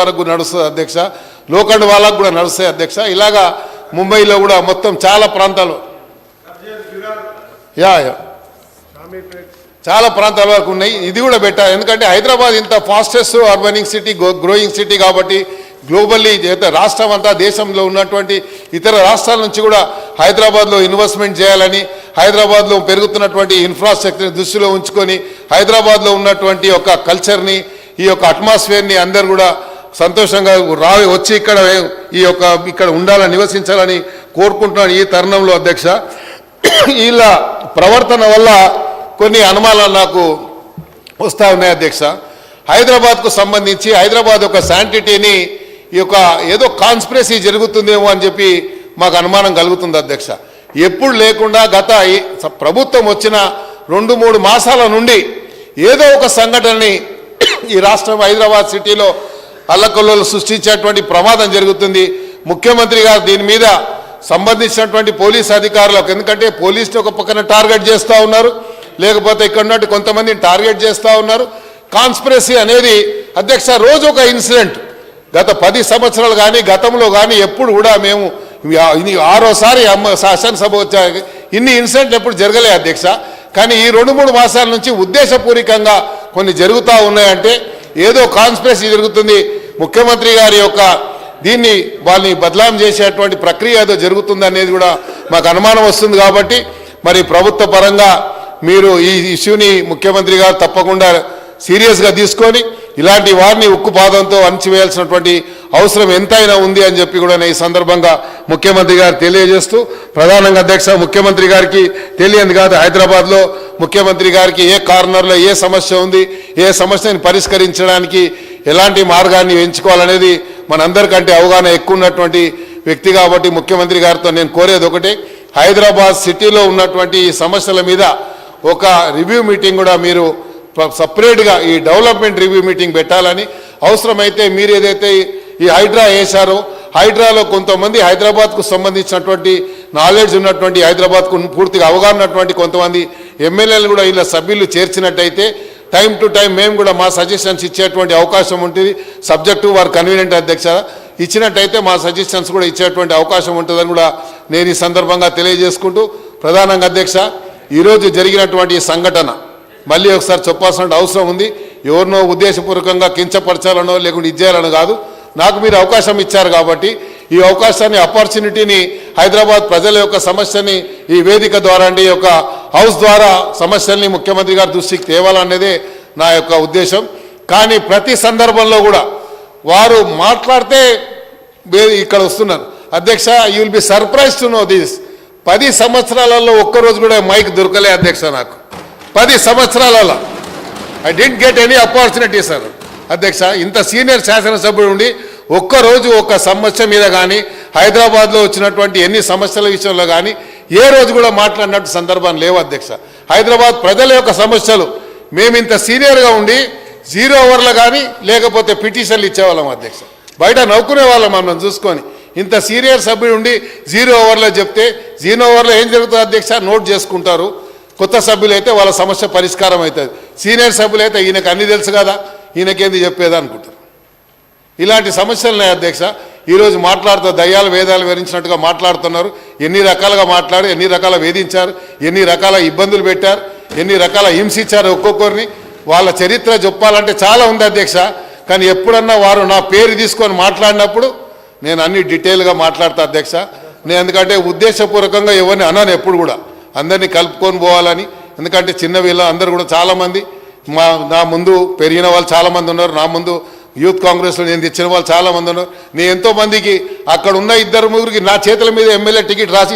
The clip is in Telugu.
వరకు నడుస్తుంది అధ్యక్ష, లోకండ్ వాళ్ళకు కూడా నడుస్తాయి అధ్యక్ష. ఇలాగా ముంబైలో కూడా మొత్తం చాలా ప్రాంతాలు చాలా ప్రాంతాల వరకు ఉన్నాయి. ఇది కూడా పెట్టాలి, ఎందుకంటే హైదరాబాద్ ఇంత ఫాస్టెస్ట్ అర్బనింగ్ సిటీ, గ్రోయింగ్ సిటీ కాబట్టి గ్లోబల్లీ రాష్ట్రం అంతా దేశంలో ఉన్నటువంటి ఇతర రాష్ట్రాల నుంచి కూడా హైదరాబాద్లో ఇన్వెస్ట్మెంట్ చేయాలని, హైదరాబాద్లో పెరుగుతున్నటువంటి ఇన్ఫ్రాస్ట్రక్చర్ని దృష్టిలో ఉంచుకొని హైదరాబాద్లో ఉన్నటువంటి ఒక కల్చర్ని, ఈ యొక్క అట్మాస్ఫియర్ని అందరు కూడా సంతోషంగా వచ్చి ఇక్కడ ఉండాలని, నివసించాలని కోరుకుంటున్నాను. ఈ తరుణంలో అధ్యక్ష, వీళ్ళ ప్రవర్తన వల్ల కొన్ని అనుమానాలు నాకు వస్తూ ఉన్నాయి అధ్యక్ష. హైదరాబాద్కు సంబంధించి హైదరాబాద్ యొక్క శాంటిటీని ఏదో కాన్స్పిరసీ జరుగుతుందేమో అని చెప్పి మాకు అనుమానం కలుగుతుంది అధ్యక్ష. ఎప్పుడు లేకుండా గత ప్రభుత్వం వచ్చిన 2-3 మాసాల నుండి ఏదో ఒక సంఘటనని ఈ రాష్ట్రం హైదరాబాద్ సిటీలో అల్లకల్లోలు సృష్టించేటువంటి ప్రమాదం జరుగుతుంది. ముఖ్యమంత్రి గారు దీని మీద సంబంధించినటువంటి పోలీస్ అధికారులకు, ఎందుకంటే పోలీసులు ఒక పక్కన టార్గెట్ చేస్తూ ఉన్నారు, లేకపోతే ఇక్కడ ఉన్నట్టు కొంతమందిని టార్గెట్ చేస్తూ ఉన్నారు. కాన్స్పిరసీ అనేది అధ్యక్ష రోజు ఒక ఇన్సిడెంట్. గత 10 సంవత్సరాలు కానీ గతంలో కానీ ఎప్పుడు కూడా మేము 6వసారి శాసనసభ వచ్చాక ఇన్ని ఇన్సిడెంట్లు ఎప్పుడు జరగలే అధ్యక్ష. కానీ ఈ 2-3 మాసాల నుంచి ఉద్దేశపూర్వకంగా కొన్ని జరుగుతూ ఉన్నాయంటే ఏదో కాన్స్పిరసీ జరుగుతుంది. ముఖ్యమంత్రి గారి యొక్క దీన్ని వాళ్ళని బదలాం చేసేటువంటి ప్రక్రియ ఏదో జరుగుతుంది అనేది కూడా మాకు అనుమానం వస్తుంది. కాబట్టి మరి ప్రభుత్వ పరంగా మీరు ఈ ఇష్యూని ముఖ్యమంత్రి గారు తప్పకుండా సీరియస్గా తీసుకొని ఇలాంటి వారిని ఉక్కుపాదంతో అణచివేయాల్సినటువంటి అవసరం ఎంతైనా ఉంది అని చెప్పి కూడా ఈ సందర్భంగా ముఖ్యమంత్రి గారు తెలియజేస్తూ, ప్రధానంగా అధ్యక్ష ముఖ్యమంత్రి గారికి తెలియంది కాదు, హైదరాబాద్లో ముఖ్యమంత్రి గారికి ఏ కార్నర్లో ఏ సమస్య ఉంది, ఏ సమస్యని పరిష్కరించడానికి ఎలాంటి మార్గాన్ని ఎంచుకోవాలనేది మనందరికంటే అవగాహన ఎక్కువ ఉన్నటువంటి వ్యక్తి కాబట్టి ముఖ్యమంత్రి గారితో నేను కోరేది ఒకటే, హైదరాబాద్ సిటీలో ఉన్నటువంటి ఈ సమస్యల మీద ఒక రివ్యూ మీటింగ్ కూడా మీరు సపరేట్గా ఈ డెవలప్మెంట్ రివ్యూ మీటింగ్ పెట్టాలని, అవసరమైతే మీరు ఏదైతే ఈ హైడ్రా వేశారో హైడ్రాలో కొంతమంది హైదరాబాద్కు సంబంధించినటువంటి నాలెడ్జ్ ఉన్నటువంటి, హైదరాబాద్కు పూర్తిగా అవగాహన ఉన్నటువంటి కొంతమంది ఎమ్మెల్యేలు కూడా ఇలా సభ్యులు చేర్చినట్టయితే టైం టు టైం మేము కూడా మా సజెషన్స్ ఇచ్చేటువంటి అవకాశం ఉంటుంది. సబ్జెక్టు వారు కన్వీనియంట్ అధ్యక్ష ఇచ్చినట్టయితే మా సజెషన్స్ కూడా ఇచ్చేటువంటి అవకాశం ఉంటుందని కూడా నేను ఈ సందర్భంగా తెలియజేసుకుంటూ, ప్రధానంగా అధ్యక్ష ఈరోజు జరిగినటువంటి సంఘటన మళ్ళీ ఒకసారి చెప్పాల్సిన అవసరం ఉంది. ఎవరినో ఉద్దేశపూర్వకంగా కించపరచాలనో లేకుంటే ఇచ్చేయాలనో కాదు, నాకు మీరు అవకాశం ఇచ్చారు కాబట్టి ఈ అవకాశాన్ని, ఆపర్చునిటీని హైదరాబాద్ ప్రజల యొక్క సమస్యని ఈ వేదిక ద్వారా అంటే ఈ యొక్క హౌస్ ద్వారా సమస్యల్ని ముఖ్యమంత్రి గారి దృష్టికి తేవాలనేదే నా యొక్క ఉద్దేశం. కానీ ప్రతి సందర్భంలో కూడా వారు మాట్లాడితే ఇక్కడ వస్తున్నారు అధ్యక్ష. You will be surprise to know this. 10 సంవత్సరాలలో ఒక్కరోజు కూడా మైక్ దొరకలే అధ్యక్ష నాకు. 10 సంవత్సరాలలో I didn't get any opportunity sir అధ్యక్ష. ఇంత సీనియర్ శాసనసభ్యుడు ఉండి ఒక్కరోజు ఒక సమస్య మీద కానీ హైదరాబాద్లో వచ్చినటువంటి ఎన్ని సమస్యల విషయంలో కానీ ఏ రోజు కూడా మాట్లాడినట్టు సందర్భం లేవు అధ్యక్ష. హైదరాబాద్ ప్రజల యొక్క సమస్యలు మేము ఇంత సీనియర్గా ఉండి 0 ఓవర్లు కానీ లేకపోతే పిటిషన్లు ఇచ్చేవాళ్ళం అధ్యక్ష. బయట నవ్వుకునే వాళ్ళం మనం చూసుకొని. ఇంత సీనియర్ సభ్యుడు ఉండి 0 ఓవర్లో చెప్తే 0 ఓవర్లో ఏం జరుగుతుంది అధ్యక్ష నోట్ చేసుకుంటారు. కొత్త సభ్యులు అయితే వాళ్ళ సమస్య పరిష్కారం అవుతుంది. సీనియర్ సభ్యులు అయితే ఈయనకు అన్నీ తెలుసు కదా, ఈయనకేంది చెప్పేదా అనుకుంటారు. ఇలాంటి సమస్యలున్నాయి అధ్యక్ష. ఈరోజు మాట్లాడుతూ దయ్యాలు వేదాలు వివరించినట్టుగా మాట్లాడుతున్నారు. ఎన్ని రకాలుగా మాట్లాడు, ఎన్ని రకాల వేధించారు, ఎన్ని రకాల ఇబ్బందులు పెట్టారు, ఎన్ని రకాల హింసించారు ఒక్కొక్కరిని. వాళ్ళ చరిత్ర చెప్పాలంటే చాలా ఉంది అధ్యక్ష. కానీ ఎప్పుడన్నా వారు నా పేరు తీసుకొని మాట్లాడినప్పుడు నేను అన్ని డీటెయిల్గా మాట్లాడతా అధ్యక్ష. నేను ఎందుకంటే ఉద్దేశపూర్వకంగా ఎవరిని అన్నాను ఎప్పుడు కూడా, అందరినీ కలుపుకొని పోవాలని. ఎందుకంటే చిన్న వీళ్ళ అందరూ కూడా చాలామంది నా ముందు పెరిగిన వాళ్ళు చాలామంది ఉన్నారు, నా ముందు యూత్ కాంగ్రెస్లో నేను తెచ్చిన వాళ్ళు చాలామంది ఉన్నారు. నేను ఎంతోమందికి అక్కడ ఉన్న 2-3కి నా చేతుల మీద ఎమ్మెల్యే టికెట్ రాసి